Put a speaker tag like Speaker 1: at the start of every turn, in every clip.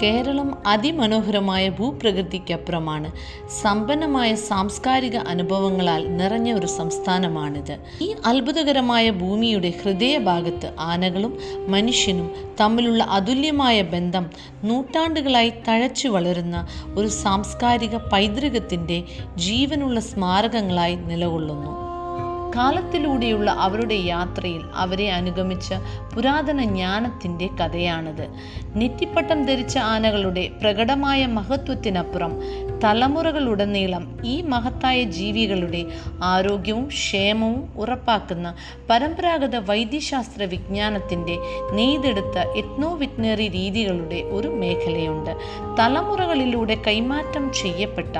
Speaker 1: കേരളം അതിമനോഹരമായ ഭൂപ്രകൃതിക്കപ്പുറമാണ്. സമ്പന്നമായ സാംസ്കാരിക അനുഭവങ്ങളാൽ നിറഞ്ഞ ഒരു സംസ്ഥാനമാണിത്. ഈ അത്ഭുതകരമായ ഭൂമിയുടെ ഹൃദയഭാഗത്ത് ആനകളും മനുഷ്യനും തമ്മിലുള്ള അതുല്യമായ ബന്ധം നൂറ്റാണ്ടുകളായി തഴച്ചു വളരുന്ന ഒരു സാംസ്കാരിക പൈതൃകത്തിൻ്റെ ജീവനുള്ള സ്മാരകങ്ങളായി നിലകൊള്ളുന്നു. കാലത്തിലൂടെയുള്ള അവരുടെ യാത്രയിൽ അവരെ അനുഗമിച്ച പുരാതന ജ്ഞാനത്തിൻ്റെ കഥയാണിത്. നെറ്റിപ്പട്ടം ധരിച്ച ആനകളുടെ പ്രകടമായ മഹത്വത്തിനപ്പുറം തലമുറകളുടനീളം ഈ മഹത്തായ ജീവികളുടെ ആരോഗ്യവും ക്ഷേമവും ഉറപ്പാക്കുന്ന പരമ്പരാഗത വൈദ്യശാസ്ത്ര വിജ്ഞാനത്തിൻ്റെ നെയ്തെടുത്ത എത്നോവിറ്റ്നറി രീതികളുടെ ഒരു മേഖലയുണ്ട്. തലമുറകളിലൂടെ കൈമാറ്റം ചെയ്യപ്പെട്ട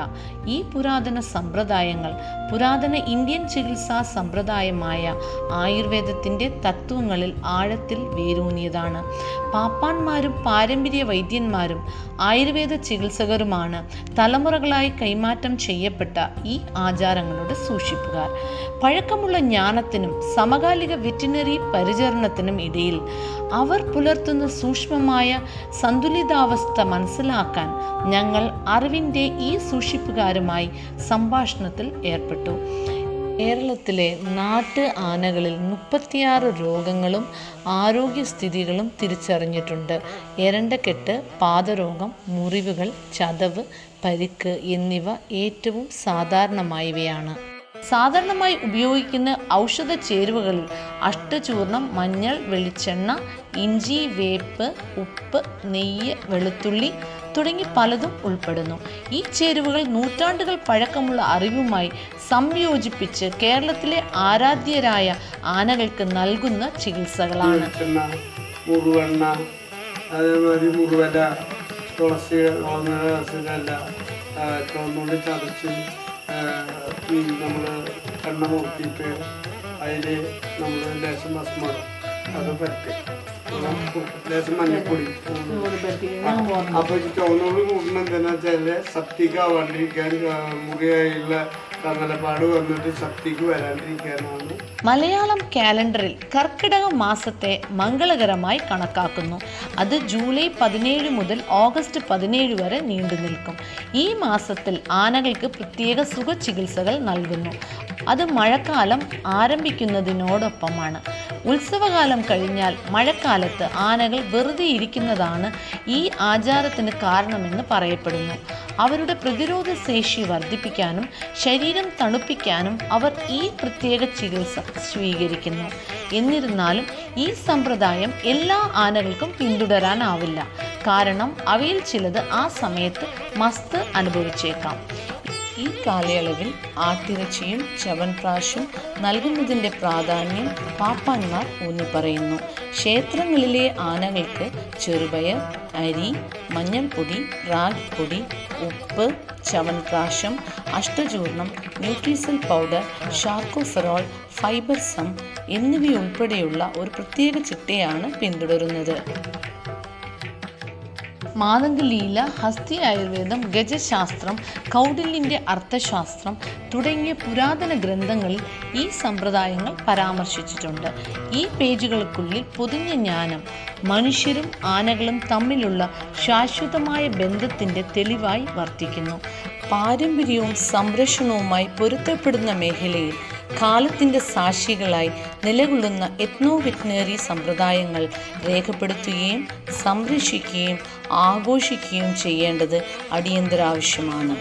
Speaker 1: ഈ പുരാതന സമ്പ്രദായങ്ങൾ പുരാതന ഇന്ത്യൻ ചികിത്സാ സമ്പ്രദായമായ ആയുർവേദത്തിൻ്റെ തത്വങ്ങളിൽ ആഴത്തിൽ വേരൂന്നിയതാണ്. പാപ്പാന്മാരും പാരമ്പര്യ വൈദ്യന്മാരും ആയുർവേദ ചികിത്സകരുമാണ് തലമുറകളായി കൈമാറ്റം ചെയ്യപ്പെട്ട ഈ ആചാരങ്ങളുടെ സൂക്ഷിപ്പുകാർ. പഴക്കമുള്ള ജ്ഞാനത്തിനും സമകാലിക വെറ്റിനറി പരിചരണത്തിനും ഇടയിൽ അവർ പുലർത്തുന്ന സൂക്ഷ്മമായ സന്തുലിതാവസ്ഥ മനസ്സിലാക്കാൻ ഞങ്ങൾ അറിവിൻ്റെ ഈ സൂക്ഷിപ്പുകാരുമായി സംഭാഷണത്തിൽ ഏർപ്പെട്ടു. കേരളത്തിലെ നാട്ട് ആനകളിൽ 36 രോഗങ്ങളും ആരോഗ്യസ്ഥിതികളും തിരിച്ചറിഞ്ഞിട്ടുണ്ട്. എരണ്ടക്കെട്ട്, പാദരോഗം, മുറിവുകൾ, ചതവ്, പരിക്ക് എന്നിവ ഏറ്റവും സാധാരണമായവയാണ്. സാധാരണമായി ഉപയോഗിക്കുന്ന ഔഷധ ചേരുവകളിൽ അഷ്ടചൂർണം, മഞ്ഞൾ, വെളിച്ചെണ്ണ, ഇഞ്ചി, വേപ്പ്, ഉപ്പ്, നെയ്യ്, വെളുത്തുള്ളി തുടങ്ങി പലതും ഉൾപ്പെടുന്നു. ഈ ചേരുവകൾ നൂറ്റാണ്ടുകൾ പഴക്കമുള്ള അറിവുമായി സംയോജിപ്പിച്ച് കേരളത്തിലെ ആരാധ്യരായ ആനകൾക്ക് നൽകുന്ന ചികിത്സകളാണ്.
Speaker 2: നമ്മൾ എണ്ണ നോക്കിയിട്ട് അതിൽ നമ്മൾ ലേശം ഭസ്മം അത് പറ്റി ലേശം മഞ്ഞപ്പൊടി അപ്പോൾ ചുവന്നോട് കൂട്ടണം എന്താണെന്ന് വെച്ചാൽ സപ്തിക്കാവാണ്ടിരിക്കാൻ മുറിയായുള്ള തങ്ങലപ്പാട് വന്നിട്ട് സപ്തിക്ക് വരാണ്ടിരിക്കാനാണ്.
Speaker 1: മലയാളം കാലണ്ടറിൽ കർക്കിടക മാസത്തെ മംഗളകരമായി കണക്കാക്കുന്നു. അത് ജൂലൈ 17 മുതൽ ഓഗസ്റ്റ് 17 വരെ നീണ്ടു നിൽക്കും. ഈ മാസത്തിൽ ആനകൾക്ക് പ്രത്യേക സുഖചികിത്സകൾ നൽകുന്നു. അത് മഴക്കാലം ആരംഭിക്കുന്നതിനോടൊപ്പമാണ്. ഉത്സവകാലം കഴിഞ്ഞാൽ മഴക്കാലത്ത് ആനകൾ വെറുതെ ഇരിക്കുന്നതാണ് ഈ ആചാരത്തിന് കാരണമെന്ന് പറയപ്പെടുന്നു. അവരുടെ പ്രതിരോധ ശേഷി വർദ്ധിപ്പിക്കാനും ശരീരം തണുപ്പിക്കാനും അവർ ഈ പ്രത്യേക ചികിത്സ സ്വീകരിക്കുന്നു. എന്നിരുന്നാലും ഈ സമ്പ്രദായം എല്ലാ ആനകൾക്കും പിന്തുടരാനാവില്ല. കാരണം അവയിൽ ചിലത് ആ സമയത്ത് മസ്ത് അനുഭവിച്ചേക്കാം. ഈ കാലയളവിൽ ആട്ടിറച്ചിയും ചവൻപ്രാശും നൽകുന്നതിൻ്റെ പ്രാധാന്യം പാപ്പാന്മാർ ഊന്നിപ്പറയുന്നു. ക്ഷേത്രങ്ങളിലെ ആനകൾക്ക് ചെറുപയർ, അരി, മഞ്ഞൾപ്പൊടി, റാഗിപ്പൊടി, ഉപ്പ്, ചവൻപ്രാശം, അഷ്ടചൂർണം, ന്യൂട്രീസൽ പൗഡർ, ഷാർക്കോഫെറോൾ, ഫൈബർസം എന്നിവയുൾപ്പെടെയുള്ള ഒരു പ്രത്യേക ചിട്ടയാണ് പിന്തുടരുന്നത്. മാതംഗലീല, ഹസ്തി ആയുർവേദം, ഗജശാസ്ത്രം, കൗടില്യൻ്റെ അർത്ഥശാസ്ത്രം തുടങ്ങിയ പുരാതന ഗ്രന്ഥങ്ങളിൽ ഈ സമ്പ്രദായങ്ങൾ പരാമർശിച്ചിട്ടുണ്ട്. ഈ പേജുകൾക്കുള്ളിൽ പൊതിഞ്ഞ ജ്ഞാനം മനുഷ്യരും ആനകളും തമ്മിലുള്ള ശാശ്വതമായ ബന്ധത്തിൻ്റെ തെളിവായി വർത്തിക്കുന്നു. പാരമ്പര്യവും സംരക്ഷണവുമായി പൊരുത്തപ്പെടുന്ന മേഖലയിൽ കാലത്തിൻ്റെ സാക്ഷികളായി നിലകൊള്ളുന്ന എത്നോവിറ്റ്നറി സമ്പ്രദായങ്ങൾ രേഖപ്പെടുത്തുകയും സംരക്ഷിക്കുകയും ആഘോഷിക്കുകയും ചെയ്യേണ്ടത് അടിയന്തരാവശ്യമാണ്.